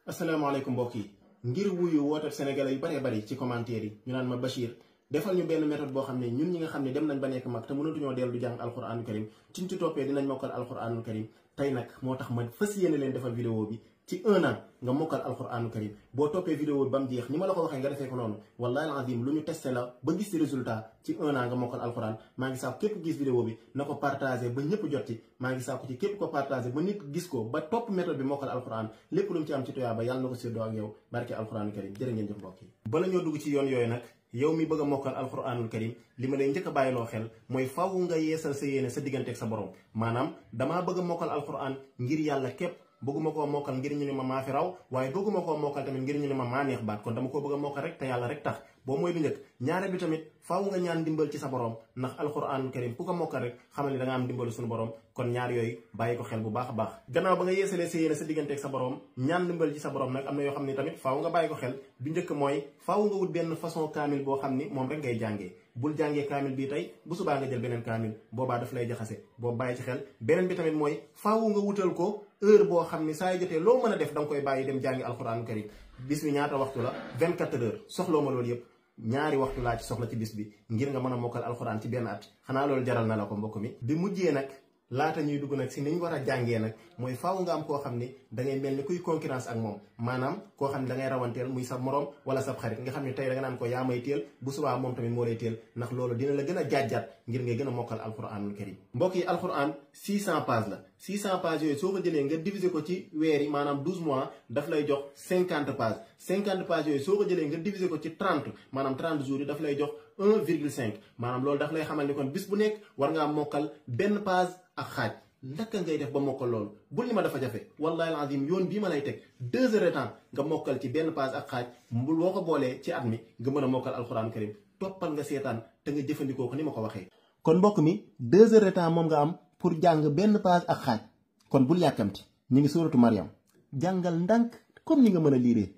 asalaamaaleykum mbokk yi ngir wuyu woote sénégalais yu baree bari ci commentaire yi ñu naan ma Bachir defal ñu benn méthode boo xam ne ñun ñi nga xam ne dem nañ ba nekk mag te mënatuñoo dellu du jàng alxuraanul karim ci toppee dinañ mokkal alxuraanul karim tey nag moo tax ma fas yéene leen defal vidéo bi ci 1 an nga mokkal alxuraanul karim boo toppee vidéo bi ba mu jeex ni ma la ko waxee nga defee ko noonu wallahi alazim lu ñu testé la ba gis ci résultat ci 1 an nga mokkal alxuraan maa ngi sàkku képp gis vidéo bi na ko partagé ba ñëpp jot ci maa ngi sàkku ci képp ko partagé ba nit gis ko ba topp méthode bi mokkal alxuraan lépp lu mu ci am ci toyaa ba yàlla na ko séddoo ak yow barke alxuraanul karim jërë ngeen jëf mbokk yi bala ñoo dugg ci yoon yooyu nag yow mi bëgg a mokkal alxuraanul karim li ma lay njëkk a bàyyiloo xel mooy faw nga yeesal sa yéene sa digganteeg sa borom maanaam damaa bëgg a mokkal alxuraan ngir yàlla képp bëgguma koo mokkal ngir ñu ne ma maa fi raw waaye bëgguma koo mokkal tamit ngir ñu ne ma maa neex baat kon dama koo bëgg a mokkal rek te yàlla rek tax boobu mooy bi njëkk ñaare bi tamit faaw nga ñaan dimbal ci sa borom ndax alxuraanul karim ku ko mokkal rek xamal ni da nga am dimbalu suñu borom kon ñaar yooyu bàyyi ko xel bu baax a baax gannaaw ba nga yeesalee sa yéene sa digganteeg sa borom ñaan dimbal ci sa borom nag am na yoo xam ne tamit faaw nga bàyyi ko xel bi njëkk mooy faaw nga wut benn façon kaamil boo xam ni moom rek ngay jàngee bul jàngee kaamil bii tey bu subaa nga jël beneen kaamil boobaa daf lay jaxase boobu bàyyi ci xel beneen bi tamit mooy faaw nga wutal ko heure boo xam ni saa yu jotee loo mën a def da nga koy bàyyi dem jàngi alxuraanul karim bis bi ñaata waxtu la 24 heures soxloo ma loolu yëpp ñaari waxtu laa ci soxla ci bis bi ngir nga mën a mokkal alxuraan ci benn at xanaa loolu jaral na la ko mbokk mi bi mujjee nag laata ñuy dugg nag si ni ñu war a jàngee nag mooy faaw nga am koo xam ni da ngay mel ni kuy concurrence ak moom maanaam koo xam ne da ngay rawanteel muy sa morom wala sa xarit nga xam ne tey da nga naan ko yaa may teel bu subaa moom tamit moo lay teel ndax loolu dina la gën a jaajjaat ngir ngay gën a mokkal alxuraanul karim mbokk yi alxuraan 600 pages la 600 pages yooyu soo ko jëlee nga diviser ko ci weer yi maanaam 12 mois daf lay jox 50 pages 50 pages yooyu soo ko jëlee nga diviser ko ci 30 maanaam 30 jours yi daf lay jox 1,5 maanaam loolu daf lay xamal ni kon bis bu nekk war ngaa mokkal benn page ak xaaj naka ngay def ba mokkal loolu bul ni ma dafa jafe wallahi alazim yoon bii ma lay teg 2 heures de temps nga mokkal ci benn page ak xaaj mbul boo ko boolee ci at mi nga mën a mokkal alxuraan karim toppal nga seetaan te nga jëfandikoo ko ni ma ko waxee kon mbokk mi 2 heures de temps moom nga am pour jàng benn page ak xaaj kon bul yàkkamti ñu ngi suuratu Maryam jàngal ndànk comme ni nga mën a liiree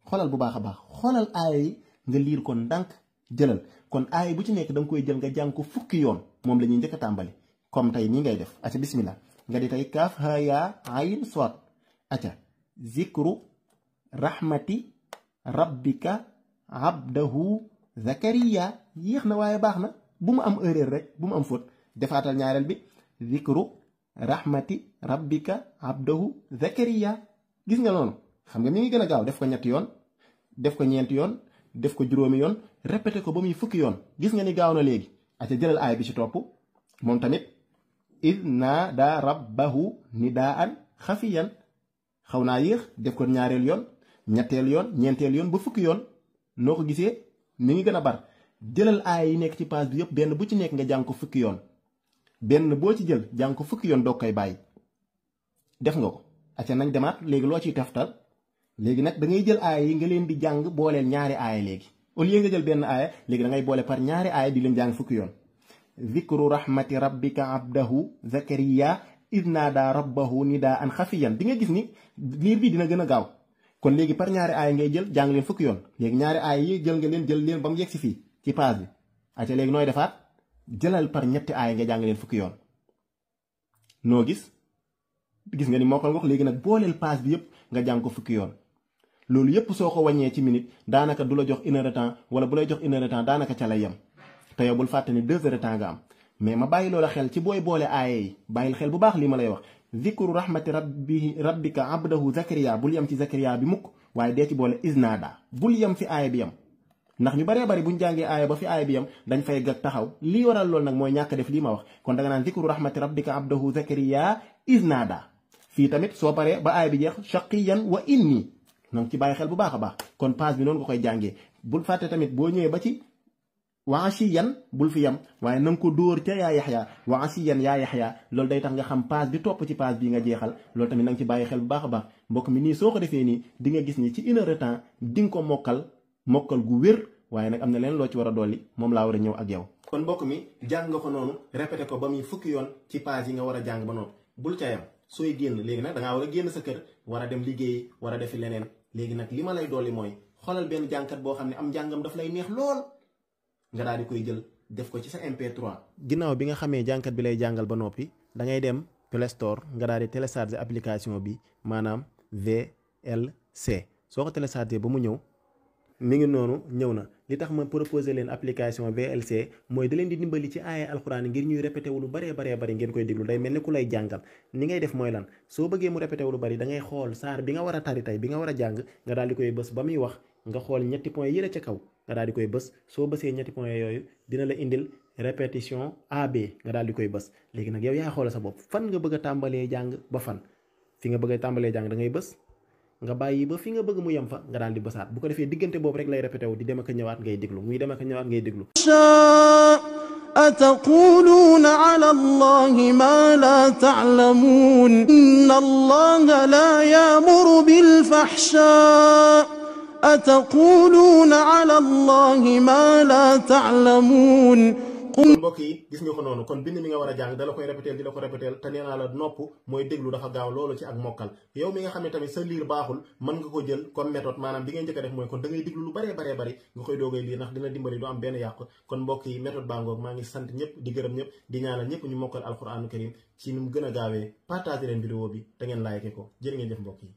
xoolal bu baax a baax xoolal aaya yi nga liir ko ndànk jëlal kon aaya bu ci nekk da nga koy jël nga jàng ko fukki yoon moom la ñuy njëkk a tàmbali comme tey nii ngay def aca bismillah nga di tey kaaf ha yaa ayin soit aca zikru rahmati rabbika abdahu zakariya yéex na waaye baax na bu mu am erreur rek bu mu am faute defaatal ñaareel bi zikru rahmati rabbika abdahu zakariya gis nga noonu xam nga mi ngi gën a gaaw def ko ñetti yoon def ko ñeenti yoon def ko juróomi yoon répété ko ba muy fukki yoon gis nga ni gaaw na léegi aca jëlal aay bi ci topp moom tamit id naada rabbahu nidaan xafiyan xaw naa yéex def ko ñaareel yoon ñetteel yoon ñeenteel yoon ba fukki yoon noo ko gisee mi ngi gën a bar jëlal aaya yi nekk ci page bi yëpp benn bu ci nekk nga jàng ko fukki yoon benn boo ci jël jàng ko fukki yoon doog koy bàyyi def nga ko acca nañ demaat léegi loo ciy teftal léegi nag da ngay jël aaya yi nga leen di jàng booleel ñaari aaya léegi au lieu nga jël benn aaya léegi da ngay boole par ñaari aaya di leen jàng fukki yoon zikru rahmati rabbika abdahu zakariya id naada rabbahu nidaan xafiyan di nga gis ni liir bi dina gën a gaaw kon léegi par ñaari aaya ngay jël jàng leen fukki yoon léegi ñaari aaya yi jël nga leen jël leen ba mu yegg si fii ci page bi aca léegi nooy defaat jëlal par ñetti aaya nga jàng leen fukki yoon noo gis nga ni mokkal nga ko léegi nag booleel page bi yëpp nga jàng ko fukki yoon loolu yëpp soo ko wàññee ci minute daanaka du la jox 1 heure de temps wala bu lay jox 1 heure de temps daanaka ca lay yem te yow bul fàtte ni 2 heures de temps nga am mais ma bàyyi loola xel ci booy boole aaya yi bàyyil xel bu baax lii ma lay wax zikru rahmati rabbika abdahu zakariya bul yem ci zakariya bi mukk waaye dee ci boole isnaada bul yem fi aaya bi yem ndax ñu baree bari buñ jàngee aaya ba fi aaya bi yem dañ fay gag taxaw lii waral loolu nag mooy ñàkk def lii ma wax kon da nga naan zikru rahmati rabbika abdahu zakariya isnaada fii tamit soo paree ba aaya bi jeex shaqiyan wa inni donc ci bàyyi xel bu baax a baax kon page bi noonu nga koy jàngee bul fàtte tamit boo ñëwee ba ci wa asiyan bul fi yam waaye na nga ko dóor ca yaa yaxya wa asiyan yaa yaxya loolu day tax nga xam page bi topp ci page bi nga jeexal loolu tamit na nga ci bàyyi xel bu baax a baax mbokk mi nii soo ko defee nii di nga gis ni ci 1 heure de temps di nga ko mokkal gu wér waaye nag am na leen loo ci war a dolli moom laa war a ñëw ak yow kon mbokk mi jàng nga ko noonu répété ko ba muy fukki yoon ci page yi nga war a jàng ba noonu bul ca yam sooy génn léegi nag dangaa war a génn sa kër war a dem liggéeyi war a defi leneen léegi nag li ma lay dolli mooy xoolal benn jàngkat boo xam ne am njàngam daf lay neex lool nga daal di koy jël def ko ci sa MP3. ginnaaw bi nga xamee jàngkat bi lay jàngal ba noppi da ngay dem Play Store nga daal di télécharger application bi maanaam VLC VLC soo ko téléchargé ba mu ñëw mi ngi noonu ñëw na. li tax ma proposé leen application VLC mooy da leen di dimbali ci aaya alxuraan ngir ñuy répété wu lu baree bari ngeen koy déglu day mel ni ku lay jàngal. ni ngay def mooy lan soo bëggee mu répété wu lu bari da ngay xool saar bi nga war a tari tey bi nga war a jàng nga daal di koy bës ba muy wax nga xool ñetti point yële ca kaw nga daal di koy bës soo bësee ñetti point yooyu dina la indil répétition AB nga daal di koy bës. léegi nag yow yaa xool sa bopp fan nga bëgg a tàmbalee jàng ba fan fi nga bëgg a tàmbalee jàng da ngay bës nga bàyyi ba fi nga bëgg mu yem fa nga daal di bësaat bu ko defee diggante boobu rek lay répété wu di dem ak a ñëwaat ngay déglu muy dem ak a ñëwaat ngay déglu. أتقولون على الله ما لا تعلمون إن الله لا يأمر بالفحشاء أتقولون على الله ما لا تعلمون. kon mbokk yi gis nga ko noonu kon bind mi nga war a jàng dala koy répéter di la ko répéter te nee naa la nopp mooy déglu dafa gaaw loolu ci ak mokkal yow mi nga xam ne tamit sa liir baaxul mën nga ko jël comme méthode maanaam bi ngay njëkk a def mooy kon da ngay déglu lu baree bari nga koy doogay liir ndax dina dimbali du am benn yàqu kon mbokk yi méthode baa ngoog maa ngi sant ñëpp di gërëm ñëpp di ñaanal ñëpp ñu mokkal alquranu karim ci nu mu gën a gaawee partager leen vidéo bi te ngeen like ko jërë ngeen jëf mbokk yi